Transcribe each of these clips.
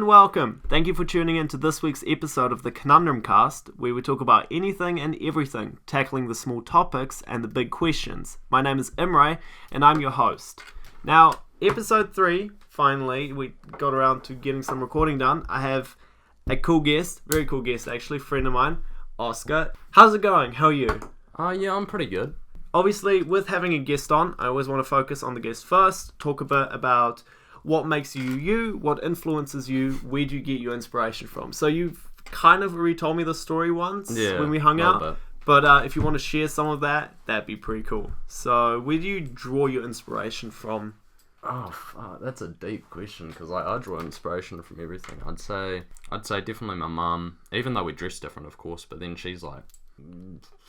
and welcome. Thank you for tuning in to this week's episode of the Conundrum cast, where we talk about anything and everything, tackling the small topics and the big questions. My name is Imre, and I'm your host. Now, episode 3, finally, we got around to getting some recording done. I have a cool guest, very cool guest actually, friend of mine, Oscar. How's it going? How are you? Yeah, I'm pretty good. Obviously, with having a guest on, I always want to focus on the guest first, talk a bit about what makes you you, what influences you, where do you get your inspiration from. So you've kind of already told me the story once when we hung out, but if you want to share some of that, that'd be pretty cool. So where do you draw your inspiration from? Oh, fuck, that's a deep question, because I draw inspiration from everything. I'd say definitely my mum, even though we dress different, of course, but then she's like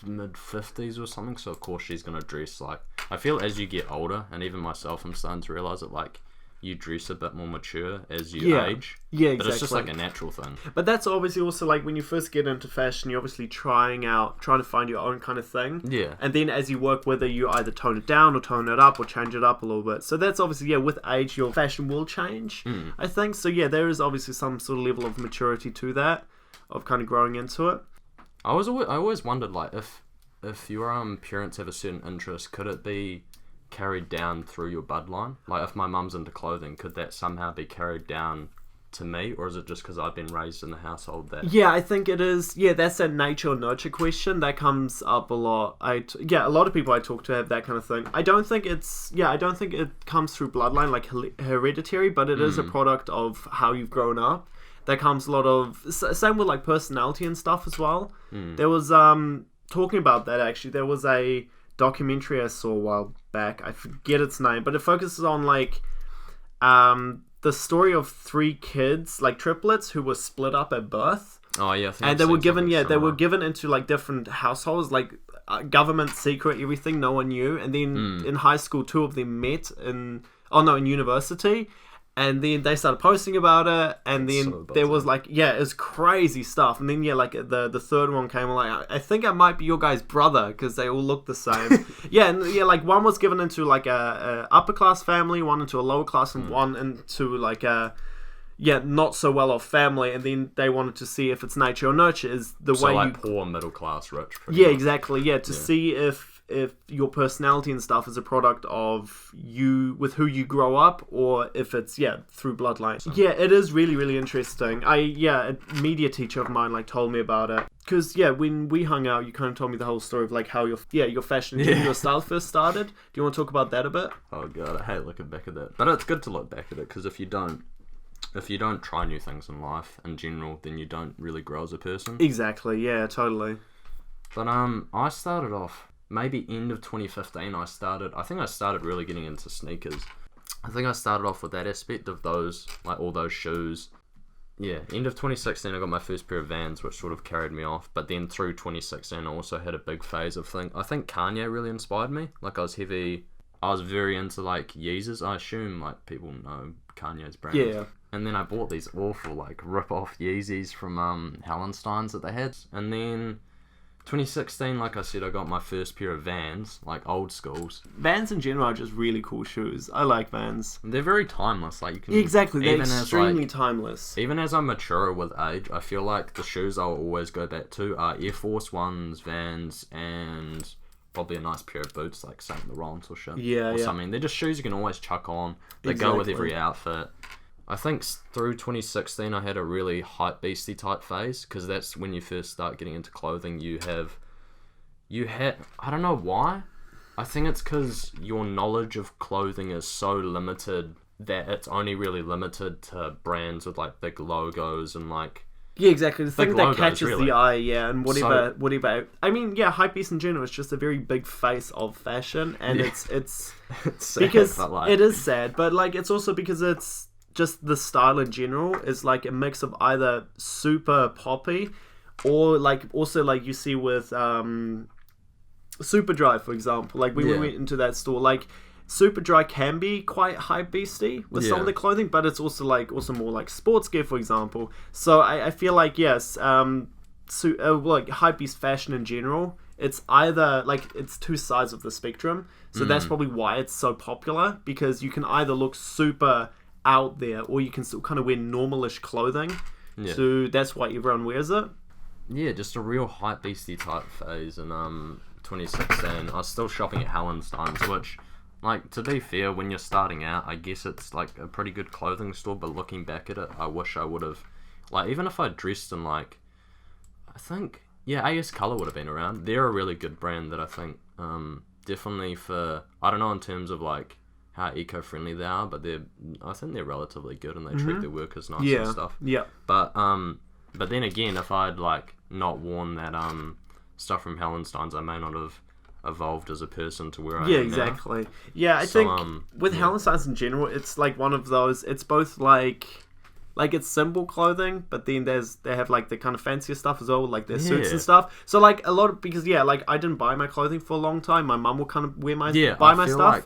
mid-50s or something, so of course she's going to dress like... I feel as you get older, and even myself, I'm starting to realise that, like, you dress a bit more mature as you age. Yeah, exactly. But it's just like a natural thing. But that's obviously also like when you first get into fashion, you're obviously trying to find your own kind of thing. Yeah. And then as you work with it, you either tone it down or tone it up or change it up a little bit. So that's obviously, with age, your fashion will change, I think. So there is obviously some sort of level of maturity to that, of kind of growing into it. I always wondered, like, if your parents have a certain interest, could it be carried down through your bloodline? Like, if my mum's into clothing, could that somehow be carried down to me, or is it just because I've been raised in the household that... Yeah, I think it is. Yeah, that's a nature or nurture question that comes up a lot. A lot of people I talk to have that kind of thing. I don't think it comes through bloodline, like hereditary, but it is a product of how you've grown up. There comes a lot of... Same with, like, personality and stuff as well. There was, talking about that, actually, there was a documentary I saw a while back. I forget its name, but it focuses on, like, the story of 3 kids, like triplets, who were split up at birth. Oh yeah, and they were given into like different households, like government secret, everything, no one knew. And then in high school, 2 of them met in university. And then they started posting about it, and then there was like, it was crazy stuff. And then like the third one came, like, I think I might be your guy's brother, because they all look the same. Like one was given into like a upper class family, one into a lower class, and one into like a not so well off family. And then they wanted to see if it's nature or nurture, is the way like you poor middle class rich. Exactly. To see if your personality and stuff is a product of you with who you grow up, or if it's through bloodline. It is really, really interesting. A media teacher of mine like told me about it, because when we hung out, you kind of told me the whole story of like how your fashion and your style first started. Do you want to talk about that a bit? Oh god, I hate looking back at that, but it's good to look back at it, because if you don't try new things in life in general, then you don't really grow as a person. Exactly. Yeah, totally. But I started off maybe end of 2015. I started really getting into sneakers. I think I started off with that aspect of those, like all those shoes. Yeah, end of 2016 I got my first pair of Vans, which sort of carried me off. But then through 2016 I also had a big phase of I think Kanye really inspired me. Like I was very into like Yeezys. I assume like people know Kanye's brand. Yeah. And then I bought these awful like rip-off Yeezys from Hallensteins that they had. And then 2016, like I said, I got my first pair of Vans, like old schools. Vans in general are just really cool shoes. I like Vans. They're very timeless. Like you can they're extremely timeless. Even as I mature with age, I feel like the shoes I'll always go back to are Air Force Ones, Vans, and probably a nice pair of boots, like Saint Laurent or shit. Or something. They're just shoes you can always chuck on. They go with every outfit. I think through 2016 I had a really hypebeasty type phase, because that's when you first start getting into clothing. You had I don't know why. I think it's because your knowledge of clothing is so limited that it's only really limited to brands with like big logos and like... Yeah, exactly. The thing that catches the eye, and whatever. I mean, hypebeast in general is just a very big face of fashion, and it's sad, because like... it is sad, but like it's also because it's just the style in general is like a mix of either super poppy or like also like you see with Superdry, for example. Like when we went into that store, like Superdry can be quite hypebeasty with some of the clothing, but it's also more like sports gear, for example. So I feel like like hypebeast fashion in general, it's either like it's 2 sides of the spectrum. So that's probably why it's so popular, because you can either look super out there, or you can still kind of wear normalish clothing. Yeah. So that's why everyone wears it. Yeah, just a real hype beastie type phase in 2016. I was still shopping at Hallenstein's, which, like, to be fair, when you're starting out, I guess it's like a pretty good clothing store, but looking back at it, I wish I would have, like, even if I dressed in, like, I think, yeah, AS Colour would have been around. They're a really good brand that I think, definitely for, I don't know in terms of, like, how eco-friendly they are, but I think they're relatively good and they treat their workers nice and stuff. Yeah. But then again, if I'd, like, not worn that, stuff from Hallenstein's, I may not have evolved as a person to where I am now. Exactly. Yeah, I think with Hallenstein's in general, it's like one of those, it's both like it's simple clothing, but then they have like the kind of fancier stuff as well, like their suits and stuff. So like a lot of, because like I didn't buy my clothing for a long time. My mum would kind of buy my stuff. Like,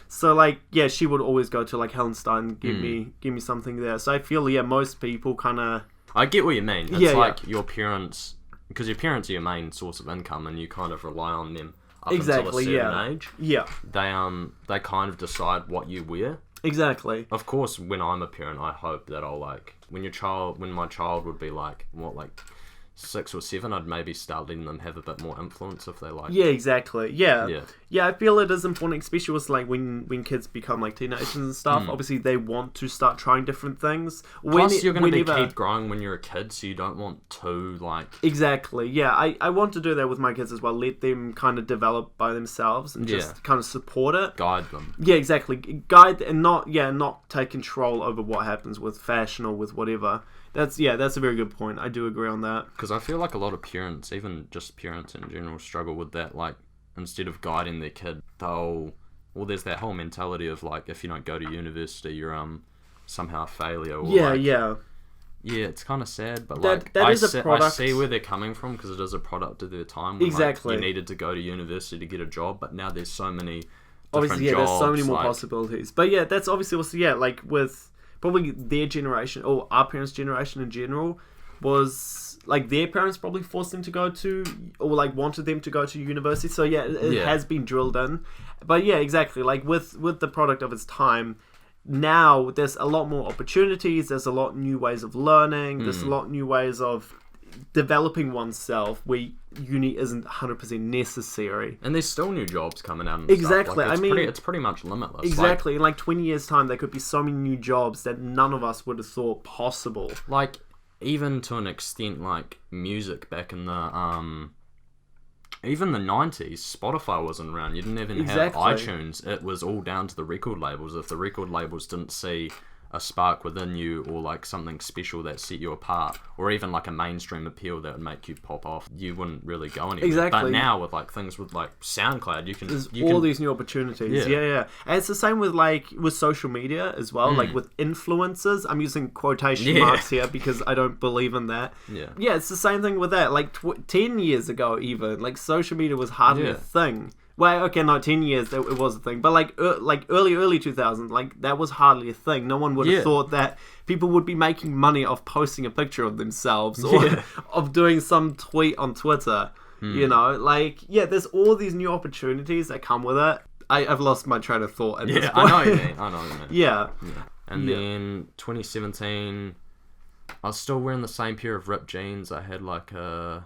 so like, yeah, she would always go to like Hallenstein, give me something there. So I feel, most people kind of... I get what you mean. It's like your parents, because your parents are your main source of income and you kind of rely on them up until a certain age. Yeah. They kind of decide what you wear. Exactly. Of course, when I'm a parent, I hope that I'll, like, when my child would be like, 6 or 7, I'd maybe start letting them have a bit more influence if they like. Yeah, exactly. Yeah, I feel it is important, especially with like when kids become like teenagers and stuff. Obviously, they want to start trying different things. Plus, you're going to keep growing when you're a kid, so you don't want to like. Exactly. Yeah, I want to do that with my kids as well. Let them kind of develop by themselves and just kind of support it. Guide them. Yeah, exactly. Guide and not take control over what happens with fashion or with whatever. That's a very good point. I do agree on that. Because I feel like a lot of parents, even just parents in general, struggle with that. Like, instead of guiding their kid, there's that whole mentality of like, if you don't go to university, you're somehow a failure. Or yeah, it's kind of sad, but I see where they're coming from, because it is a product of their time. When, exactly. Like, you needed to go to university to get a job, but now there's so many different jobs. There's so many more possibilities. But yeah, that's obviously also, like with... probably their generation, or our parents' generation in general, was like their parents probably forced them to go to, or like wanted them to go to university. So it has been drilled in. But yeah, exactly. Like with the product of its time, now there's a lot more opportunities. There's a lot new ways of learning. There's a lot new ways of developing oneself where uni isn't 100% necessary. And there's still new jobs coming out and exactly. Stuff. Like, it's pretty much limitless. Exactly. In like 20 years time, there could be so many new jobs that none of us would have thought possible. Like, even to an extent, like music back in the even the 90s, Spotify wasn't around. You didn't even have iTunes. It was all down to the record labels. If the record labels didn't see a spark within you, or like something special that set you apart, or even like a mainstream appeal that would make you pop off, you wouldn't really go anywhere. Exactly. But now with like things with like SoundCloud, there's all these new opportunities. Yeah. And it's the same with social media as well, like with influencers. I'm using quotation marks here because I don't believe in that. Yeah, it's the same thing with that. Like 10 years ago even, like social media was hardly a thing. Well, okay, not 10 years, it was a thing. But like early 2000s, like that was hardly a thing. No one would have thought that people would be making money off posting a picture of themselves or of doing some tweet on Twitter. You know, like, there's all these new opportunities that come with it. I've lost my train of thought at this point. I know what you mean. Yeah. And then 2017, I was still wearing the same pair of ripped jeans. I had like a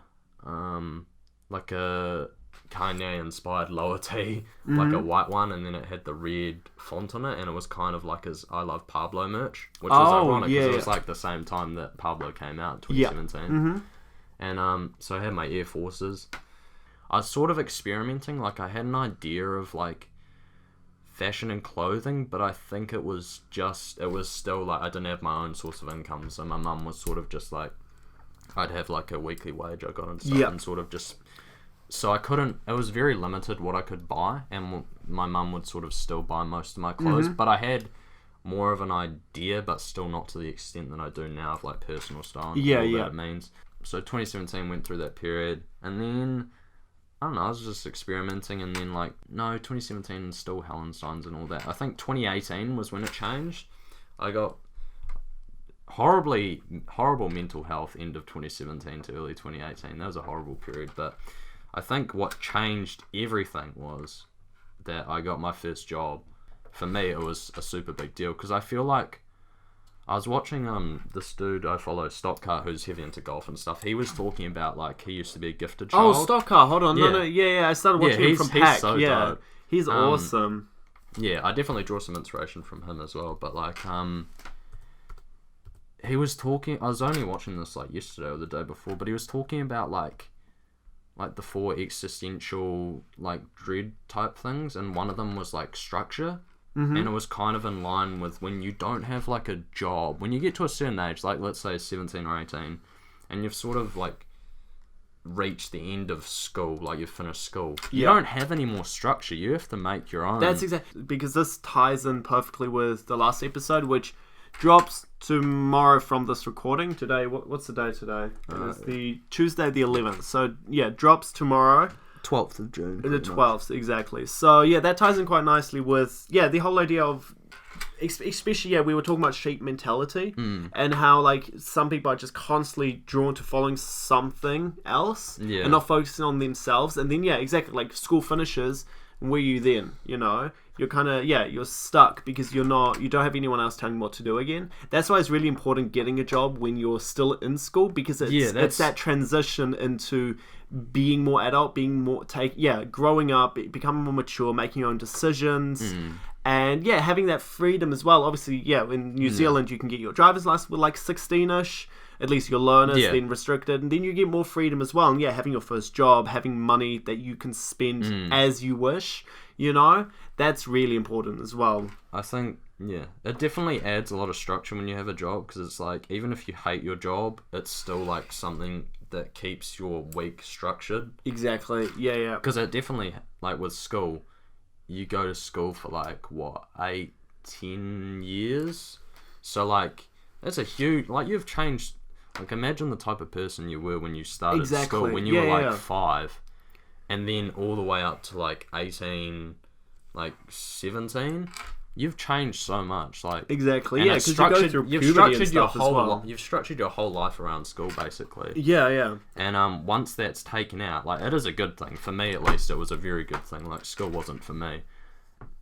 Kanye inspired lower tee, like a white one, and then it had the red font on it, and it was kind of like his I Love Pablo merch, which was ironic because it was like the same time that Pablo came out, 2017. And so I had my Air Forces. I was sort of experimenting, like I had an idea of like fashion and clothing, but I think it was still like I didn't have my own source of income, so my mum was sort of just like, I'd have like a weekly wage I got and stuff, and sort of just... So I couldn't... It was very limited what I could buy, and my mum would sort of still buy most of my clothes, but I had more of an idea, but still not to the extent that I do now of like personal style and all that it means. So 2017 went through that period, and then... I don't know, I was just experimenting, and then 2017 still Hallenstein's and all that. I think 2018 was when it changed. I got horrible mental health end of 2017 to early 2018. That was a horrible period, but I think what changed everything was that I got my first job. For me, it was a super big deal, because I feel like I was watching this dude I follow, Stockcar, who's heavy into golf and stuff. He was talking about like he used to be a gifted child. Oh, Stockcar, hold on, no, I started watching him from Pack. He's so dope. He's awesome. Yeah, I definitely draw some inspiration from him as well. But like, he was talking. I was only watching this like yesterday or the day before, but he was talking about like the 4 existential like dread type things, and one of them was like structure. And it was kind of in line with when you don't have like a job, when you get to a certain age, like let's say 17 or 18, and you've sort of like reached the end of school, like you've finished school, you don't have any more structure. You have to make your own. That's exactly, because this ties in perfectly with the last episode, which drops tomorrow from this recording. Today, what's the day today? It's the Tuesday the 11th. So yeah, drops tomorrow. 12th of June. The 12th, exactly. So yeah, that ties in quite nicely with the whole idea of, especially we were talking about sheep mentality and how like some people are just constantly drawn to following something else and not focusing on themselves. And then exactly, like school finishes, where you then, you're kind of you're stuck because you don't have anyone else telling you what to do again. That's why it's really important getting a job when you're still in school, because it's that transition into being more adult, being more growing up, becoming more mature, making your own decisions, and having that freedom as well. Obviously, in New Zealand you can get your driver's license with like 16ish, at least your learners, then restricted, and then you get more freedom as well. And having your first job, having money that you can spend as you wish, that's really important as well. I think it definitely adds a lot of structure when you have a job, because it's like, even if you hate your job, it's still like something that keeps your week structured. Exactly. Because it definitely, like with school, you go to school for like what, 8-10 years, so like that's a huge, like you've changed. Like imagine the type of person you were when you started school, when you were like 5, and then all the way up to like 18, like 17. You've changed so much, like exactly, because you go through puberty and stuff as well. You've structured your whole life around school, basically. Yeah. And once that's taken out, like it is a good thing for me. At least it was a very good thing. Like school wasn't for me,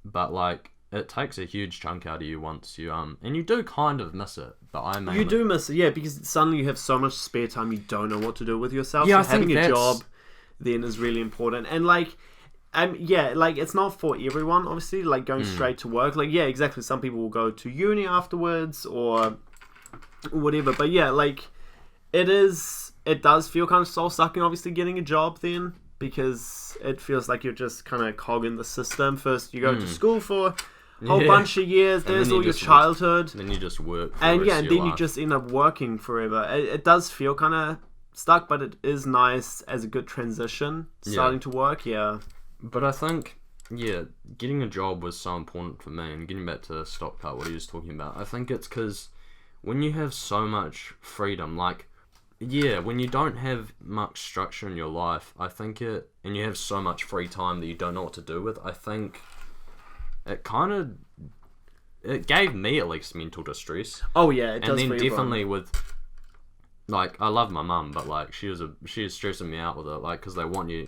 but like it takes a huge chunk out of you once you and you do kind of miss it. But you do miss it, because suddenly you have so much spare time, you don't know what to do with yourself. Yeah, so having a job then is really important, and like. Like it's not for everyone, obviously, like going straight to work. Like, exactly. Some people will go to uni afterwards or whatever. But like it does feel kind of soul sucking, obviously, getting a job then, because it feels like you're just kind of cogging the system. First, you go to school for a whole bunch of years. There's all your childhood. Then you just work. And then you just end up working forever. It does feel kind of stuck, but it is nice as a good transition starting to work. Yeah. But I think, getting a job was so important for me, and getting back to Stockcar, what he was talking about, I think it's because when you have so much freedom, like, when you don't have much structure in your life, I think and you have so much free time that you don't know what to do with, I think it gave me at least mental distress. Oh yeah, it does. And then definitely with... Like, I love my mum, but like she is stressing me out with it, like, because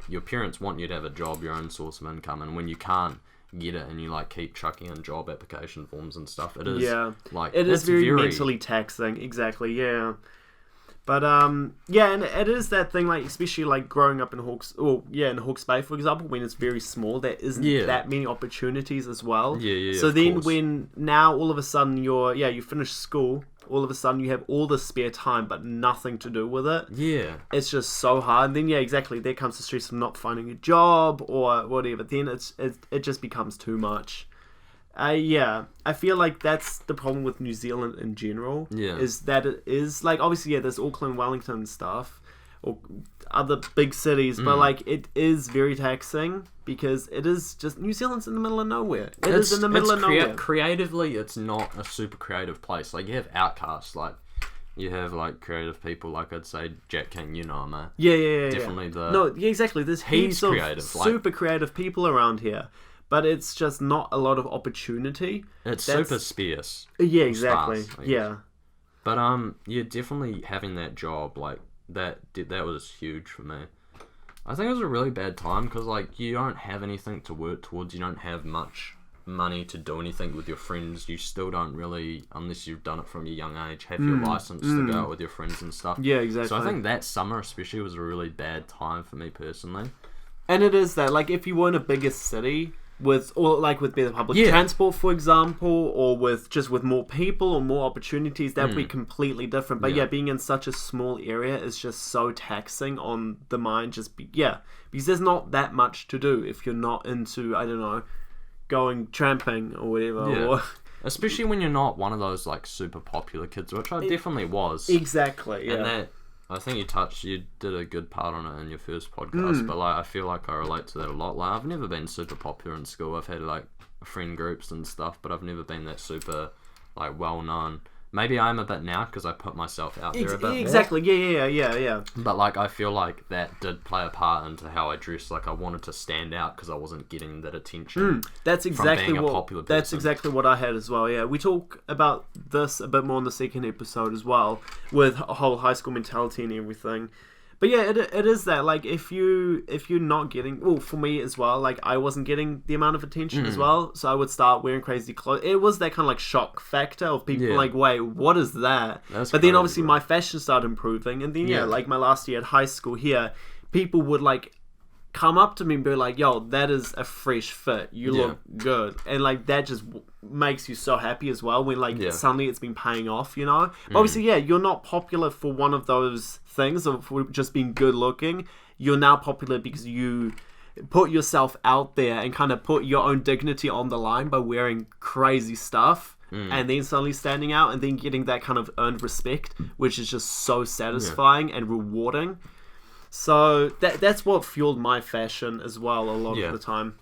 your parents want you to have a job, your own source of income, and when you can't get it and you like keep chucking in job application forms and stuff, it is like it is very mentally taxing. Exactly, But and it is that thing, like especially like growing up in Hawke's Bay, for example, when it's very small, there isn't that many opportunities as well. So then when now all of a sudden you finish school. All of a sudden you have all the spare time but nothing to do with it. It's just so hard. And then exactly, there comes the stress of not finding a job or whatever. Then it just becomes too much. I feel like that's the problem with New Zealand in general. Is that it is like, obviously there's Auckland, Wellington stuff or other big cities, but like it is very taxing because it is just, New Zealand's in the middle of nowhere. It's in the middle of nowhere. Creatively, it's not a super creative place. Like you have outcasts, like you have like creative people, like I'd say Jack King, mate. Definitely exactly. There's heaps of super creative people around here. But it's just not a lot of opportunity. It's super sparse. Yeah, exactly. But definitely having that job, like that was huge for me. I think it was a really bad time because like you don't have anything to work towards. You don't have much money to do anything with your friends, you still don't really, unless you've done it from a young age, have your license to go out with your friends and stuff. Yeah, exactly. So I think that summer especially was a really bad time for me personally. And it is that, like, if you were in a bigger city with better public transport, for example, or with more people or more opportunities, that would be completely different. But being in such a small area is just so taxing on the mind. Because there's not that much to do if you're not into, I don't know, going tramping or whatever. Yeah. Or especially when you're not one of those like super popular kids, which I definitely was. Exactly. Yeah. And that, I think you did a good part on it in your first podcast, but like I feel like I relate to that a lot. Like I've never been super popular in school. I've had like friend groups and stuff, but I've never been that super like well known. Maybe I'm a bit now because I put myself out there a bit exactly. more. Yeah. But like I feel like that did play a part into how I dressed. Like I wanted to stand out because I wasn't getting that attention. That's exactly from being a popular person. That's exactly what I had as well. Yeah, we talk about this a bit more in the second episode as well, with a whole high school mentality and everything. But yeah, it is that, like, if you're not getting, well, for me as well, like, I wasn't getting the amount of attention as well, so I would start wearing crazy clothes. It was that kind of, like, shock factor of people like, wait, what is that? That's but crazy, then obviously bro. my fashion started improving, and then like my last year at high school here, people would like come up to me and be like, yo, that is a fresh fit, you look good, and like that just makes you so happy as well when like suddenly it's been paying off, you know. But obviously you're not popular for one of those things of for just being good looking. You're now popular because you put yourself out there and kind of put your own dignity on the line by wearing crazy stuff, and then suddenly standing out and then getting that kind of earned respect, which is just so satisfying and rewarding. So that's what fueled my fashion as well a lot of the time.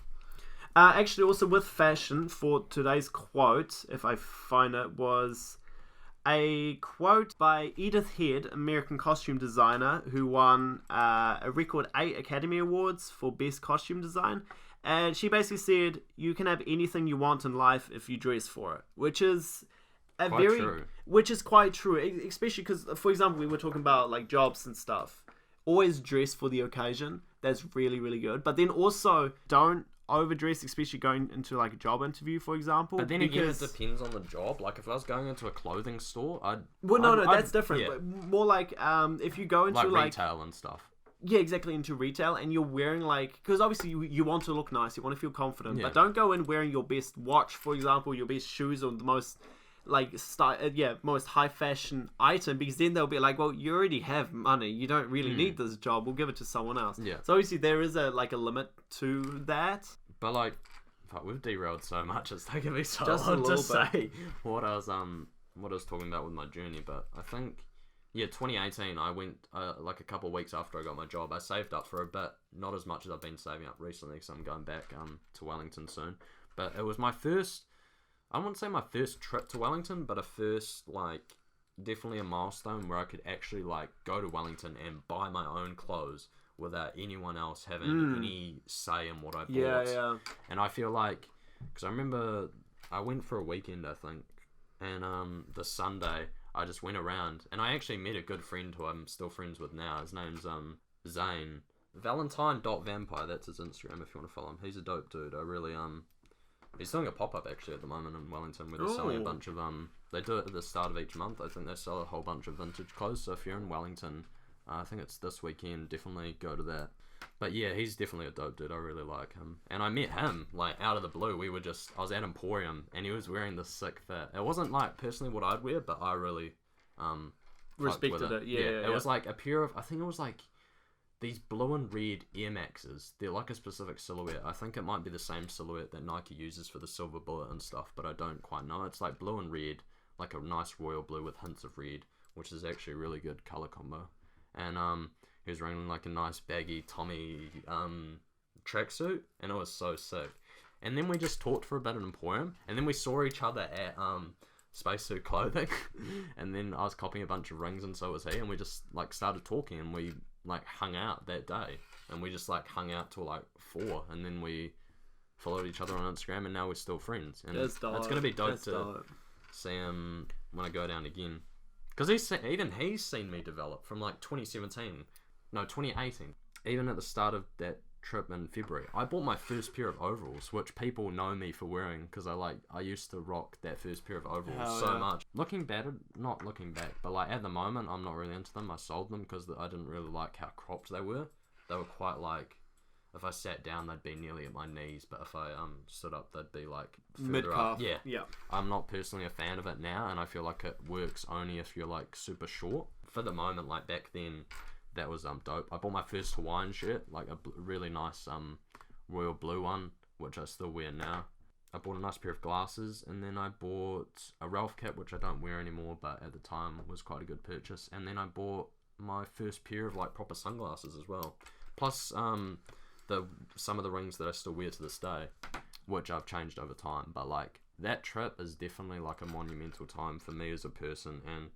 Actually, also with fashion, for today's quote, if I find it, was a quote by Edith Head, American costume designer, who won a record 8 Academy Awards for Best Costume Design. And she basically said, you can have anything you want in life if you dress for it, which is quite true, especially because, for example, we were talking about like jobs and stuff. Always dress for the occasion. That's really, really good. But then also don't overdress, especially going into like a job interview, for example. But then again, it depends on the job. Like if I was going into a clothing store, that's different. Yeah. But more like if you go into like retail and stuff. Yeah, exactly, into retail, and you're wearing like, because obviously you want to look nice, you want to feel confident, but don't go in wearing your best watch, for example, your best shoes, or the most like most high fashion item, because then they'll be like, well, you already have money, you don't really need this job, we'll give it to someone else. So obviously there is a limit to that. But like, fuck, we've derailed so much, it's taken me so Just long to say what I was talking about with my journey. But I think 2018 I went like a couple of weeks after I got my job, I saved up for a bit, not as much as I've been saving up recently because I'm going back to Wellington soon. But it was my first, I wouldn't say my first trip to Wellington, but a first, like, definitely a milestone where I could actually, like, go to Wellington and buy my own clothes without anyone else having any say in what I bought. Yeah. And I feel like, because I remember I went for a weekend, I think, and the Sunday I just went around, and I actually met a good friend who I'm still friends with now. His name's Zane. Valentine.vampire, that's his Instagram if you want to follow him. He's a dope dude. I really, he's doing a pop-up actually at the moment in Wellington where they're selling a bunch of, they do it at the start of each month. I think they sell a whole bunch of vintage clothes. So if you're in Wellington, I think it's this weekend, definitely go to that. But yeah, he's definitely a dope dude. I really like him. And I met him, like, out of the blue. I was at Emporium, and he was wearing this sick fit. It wasn't, like, personally what I'd wear, but I really, respected it. Yeah. It was, like, a pair of, I think it was, like, these blue and red Air Maxes. They're, like, a specific silhouette. I think it might be the same silhouette that Nike uses for the Silver Bullet and stuff, but I don't quite know. It's, like, blue and red, like a nice royal blue with hints of red, which is actually a really good color combo. And, he was wearing like a nice baggy Tommy tracksuit, and it was so sick. And then we just talked for a bit at Emporium, and then we saw each other at Spacesuit Clothing, and then I was copying a bunch of rings, and so was he, and we just like started talking, and we like hung out that day, and we just like hung out till like 4, and then we followed each other on Instagram, and now we're still friends. And it's gonna be dope to see him when I go down again, because he's seen me develop from like 2018. Even at the start of that trip in February, I bought my first pair of overalls, which people know me for wearing because I used to rock that first pair of overalls much. Not looking back, but like at the moment, I'm not really into them. I sold them because I didn't really like how cropped they were. They were quite like, if I sat down, they'd be nearly at my knees, but if I stood up, they'd be like mid-calf. Yeah. I'm not personally a fan of it now, and I feel like it works only if you're like super short. For the moment, like back then, that was dope. I bought my first Hawaiian shirt, like a really nice royal blue one, which I still wear now. I bought a nice pair of glasses, and then I bought a Ralph cap, which I don't wear anymore, but at the time was quite a good purchase. And then I bought my first pair of like proper sunglasses as well. Plus some of the rings that I still wear to this day, which I've changed over time. But like that trip is definitely like a monumental time for me as a person and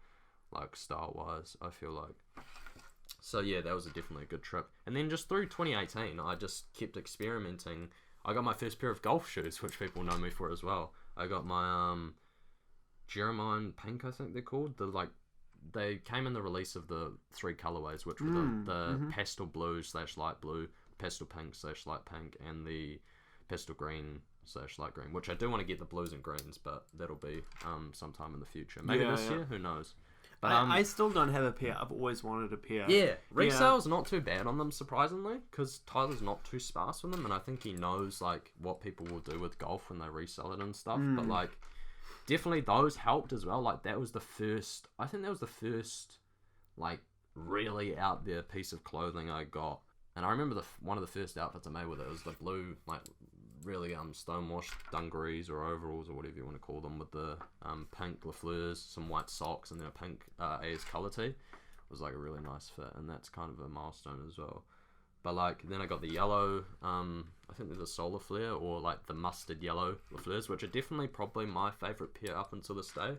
like style wise, I feel like. So yeah, that was definitely a good trip. And then just through 2018, I just kept experimenting. I got my first pair of golf shoes, which people know me for as well. I got my Jeremiah Pink, I think they're called. They came in the release of the 3 colorways, which were the pastel blue / light blue, pastel pink / light pink, and the pastel green / light green, which I do want to get the blues and greens, but that'll be sometime in the future. Maybe this year, who knows. But I still don't have a pair. I've always wanted a pair. Yeah, resale's not too bad on them, surprisingly, because Tyler's not too sparse with them, and I think he knows like what people will do with golf when they resell it and stuff. But like, definitely those helped as well. Like that was the first like really out there piece of clothing I got. And I remember one of the first outfits I made with it was the blue, like really stonewashed dungarees or overalls or whatever you want to call them, with the pink Lafleurs, some white socks, and then a pink AS colour tee. It was like a really nice fit, and that's kind of a milestone as well. But like then I got the yellow, I think they're the solar flare or like the mustard yellow Lafleurs, which are definitely probably my favourite pair up until this day.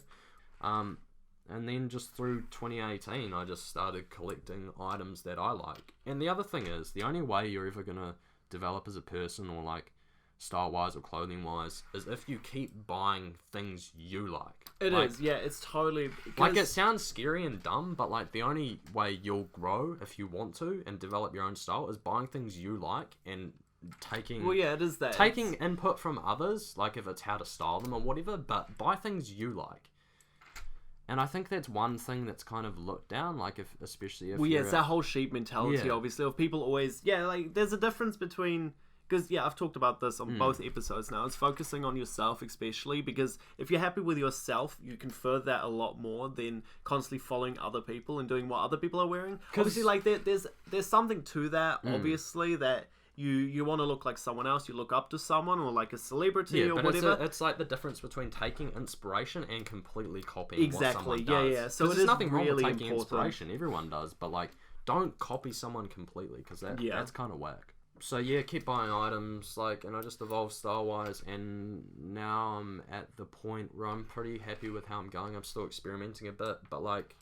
And then just through 2018, I just started collecting items that I like. And the other thing is, the only way you're ever going to develop as a person or like style-wise or clothing-wise is if you keep buying things you like. It's totally... Like, it sounds scary and dumb, but like the only way you'll grow if you want to and develop your own style is buying things you like and taking... Well, yeah, it is that. Taking input from others, like if it's how to style them or whatever, but buy things you like. And I think that's one thing that's kind of looked down, like especially if it's that whole sheep mentality, obviously, of people always... Yeah, like, there's a difference between... Because, I've talked about this on both episodes now. It's focusing on yourself, especially, because if you're happy with yourself, you can further that a lot more than constantly following other people and doing what other people are wearing. Obviously, like, there's something to that, obviously, that... You want to look like someone else, you look up to someone or like a celebrity or whatever. It's like the difference between taking inspiration and completely copying what someone does. Yeah. So there's nothing wrong with taking inspiration. Everyone does, but like, don't copy someone completely because that's kind of whack. So keep buying items, like, and I just evolved style-wise, and now I'm at the point where I'm pretty happy with how I'm going. I'm still experimenting a bit, but like...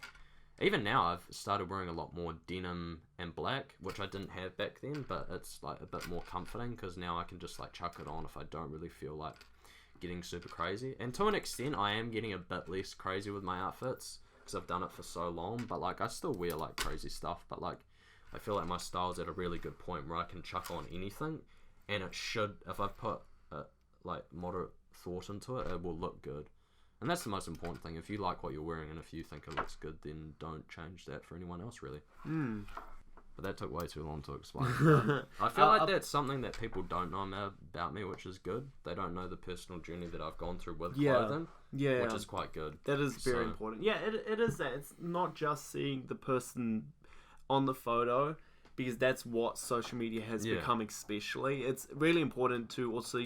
Even now, I've started wearing a lot more denim and black, which I didn't have back then, but it's like a bit more comforting because now I can just like chuck it on if I don't really feel like getting super crazy. And to an extent, I am getting a bit less crazy with my outfits because I've done it for so long, but like I still wear like crazy stuff, but like I feel like my style's at a really good point where I can chuck on anything, and it should, if I put like moderate thought into it, it will look good. And that's the most important thing. If you like what you're wearing and if you think it looks good, then don't change that for anyone else, really. But that took way too long to explain. I feel like that's something that people don't know about me, which is good. They don't know the personal journey that I've gone through with clothing, which is quite good. That is very important. Yeah, it is that. It's not just seeing the person on the photo, because that's what social media has become especially. It's really important to also,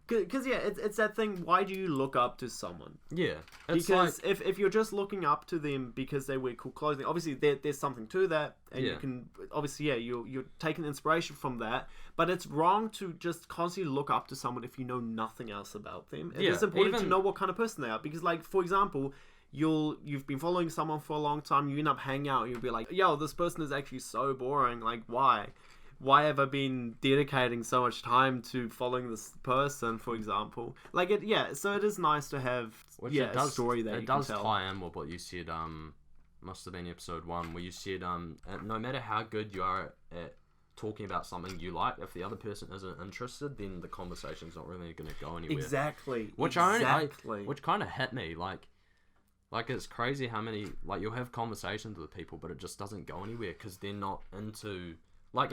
because it's that thing. Why do you look up to someone? Yeah, it's because like... if you're just looking up to them because they wear cool clothing, obviously there's something to that, and you can obviously you're taking inspiration from that. But it's wrong to just constantly look up to someone if you know nothing else about them. It is important to know what kind of person they are, because like, for example, you've been following someone for a long time, you end up hanging out, and you'll be like, yo, this person is actually so boring. Like, why? Why have I been dedicating so much time to following this person, for example? Like, so it is nice to have a story that you can tell. It does tie in with what you said, must have been episode 1, where you said, no matter how good you are at talking about something you like, if the other person isn't interested, then the conversation's not really going to go anywhere. Exactly. Which which kind of hit me, like it's crazy how many, like, you'll have conversations with people, but it just doesn't go anywhere because they're not into, like,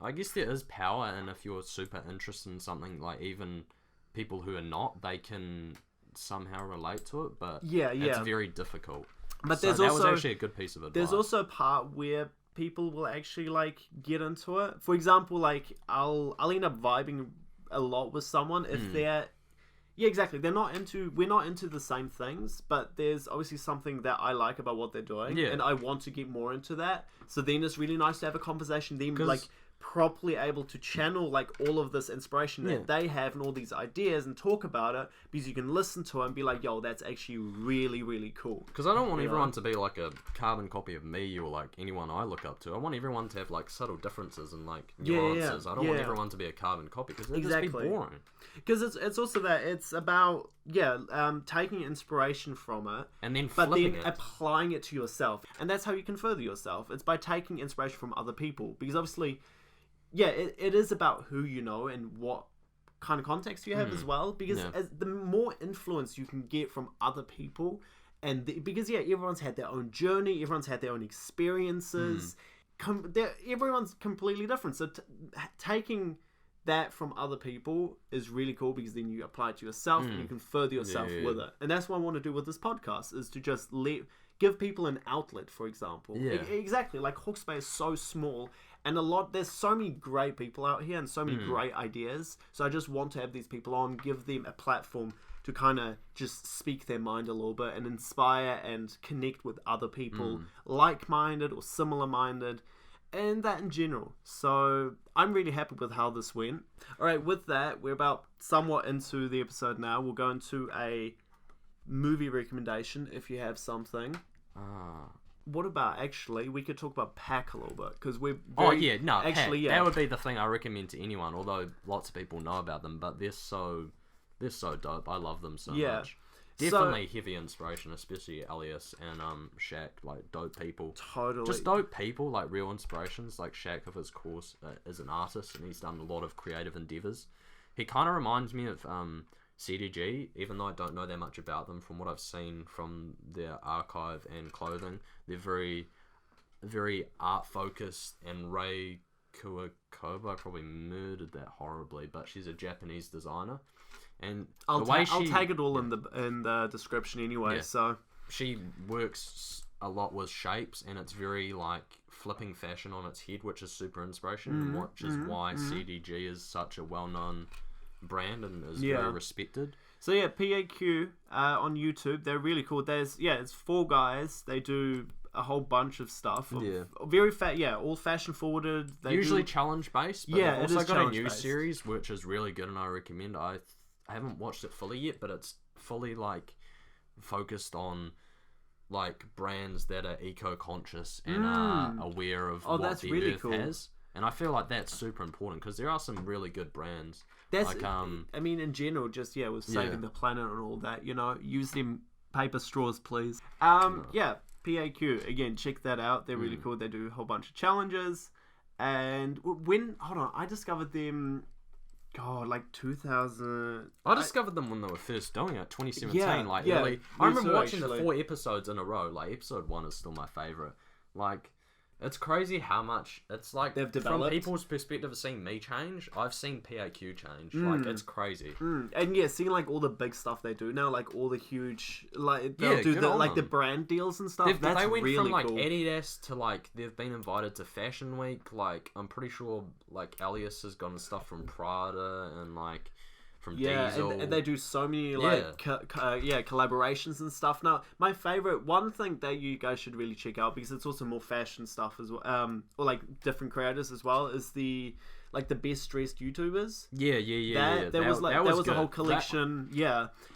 I guess there is power, and if you're super interested in something, like, even people who are not, they can somehow relate to it, but it's very difficult. But that was actually a good piece of advice. There's also a part where people will actually, like, get into it. For example, like, I'll end up vibing a lot with someone if they're... Yeah, exactly. We're not into the same things, but there's obviously something that I like about what they're doing, and I want to get more into that. So then it's really nice to have a conversation, then, like, properly able to channel, like, all of this inspiration that they have and all these ideas and talk about it, because you can listen to it and be like, yo, that's actually really, really cool. Because I don't want everyone to be like a carbon copy of me or, like, anyone I look up to. I want everyone to have, like, subtle differences and, like, nuances. I don't want everyone to be a carbon copy, because it'd just be boring. Because it's also that it's about taking inspiration from it, and then applying it to yourself, and that's how you can further yourself. It's by taking inspiration from other people, because obviously, it is about who you know and what kind of context you have as well. Because as the more influence you can get from other people, and because everyone's had their own journey, everyone's had their own experiences. Everyone's completely different. So taking that from other people is really cool, because then you apply it to yourself and you can further yourself with it. And that's what I want to do with this podcast, is to just give people an outlet, for example. Exactly. Like, Hawke's Bay is so small, and there's so many great people out here and so many great ideas. So I just want to have these people on, give them a platform to kind of just speak their mind a little bit and inspire and connect with other people like-minded or similar-minded, and that in general. So I'm really happy with how this went. Alright, with that, we're about somewhat into the episode now. We'll go into a movie recommendation if you have something. What about, actually, we could talk about Pack a little bit, because we're very... Pack. That would be the thing I recommend to anyone, although lots of people know about them, but they're so dope. I love them so much. Definitely heavy inspiration, especially Elias and Shaq, like, dope people. Totally. Just dope people, like, real inspirations. Like, Shaq, of his course, is an artist, and he's done a lot of creative endeavours. He kind of reminds me of CDG, even though I don't know that much about them. From what I've seen from their archive and clothing, they're very, very art-focused, and Rei Kuwakoba, I probably murdered that horribly, but she's a Japanese designer. And I'll tag it all in the description anyway. So she works a lot with shapes, and it's very, like, flipping fashion on its head, which is super inspirational, which is why CDG is such a well-known brand and is very respected. So PAQ on YouTube, they're really cool. It's 4 guys. They do a whole bunch of stuff. Very all fashion forwarded. They usually challenge based, but they've also got a new series which is really good, and I recommend. I haven't watched it fully yet, but it's fully, like, focused on, like, brands that are eco-conscious and are aware of what the really earth has. And I feel like that's super important, because there are some really good brands. I mean, in general, just with saving the planet and all that, use them paper straws, please. PAQ, again, check that out. They're really cool. They do a whole bunch of challenges. And I discovered them, like 2000. I discovered them when they were first doing it, 2017. Early. I remember watching the 4 episodes in a row. Like, episode 1 is still my favourite. Like, it's crazy how much it's, like, they've developed. From people's perspective of seeing me change, I've seen PAQ change. Like, it's crazy. And seeing, like, all the big stuff they do now, like all the huge, like, they'll do the brand deals and stuff. They went really from, like, cool. Adidas to, like, they've been invited to Fashion Week. Like, I'm pretty sure, like, Elias has gotten stuff from Prada and, like, from Diesel. And they do so many, like, collaborations and stuff. Now, my favourite, one thing that you guys should really check out, because it's also more fashion stuff as well, or, like, different creators as well, is the best dressed YouTubers. There was a whole collection.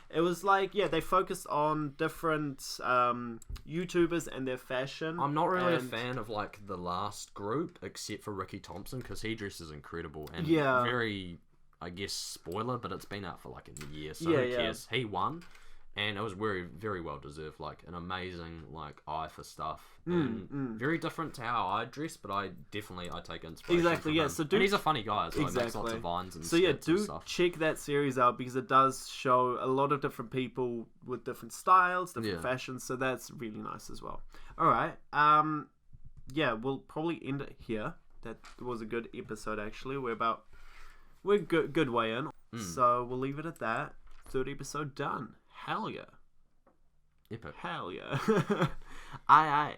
It was like, they focused on different YouTubers and their fashion. I'm not really a fan of, like, the last group, except for Ricky Thompson, because he dresses incredible and very, I guess, spoiler, but it's been out for, like, a year, so who cares? He won. And it was very, very well deserved. Like, an amazing, like, eye for stuff. And very different to how I dress, but I take inspiration Exactly, from yeah. him. So and he's a funny guy as well. Exactly. He makes lots of vines and so yeah, skits and do stuff. check that series out because it does show a lot of different people with different styles, different fashions. So that's really nice as well. All right. Yeah, we'll probably end it here. That was a good episode, actually. We're good way in. So we'll leave it at that. 3rd episode done. Hell yeah. Epic. Hell yeah. Aye.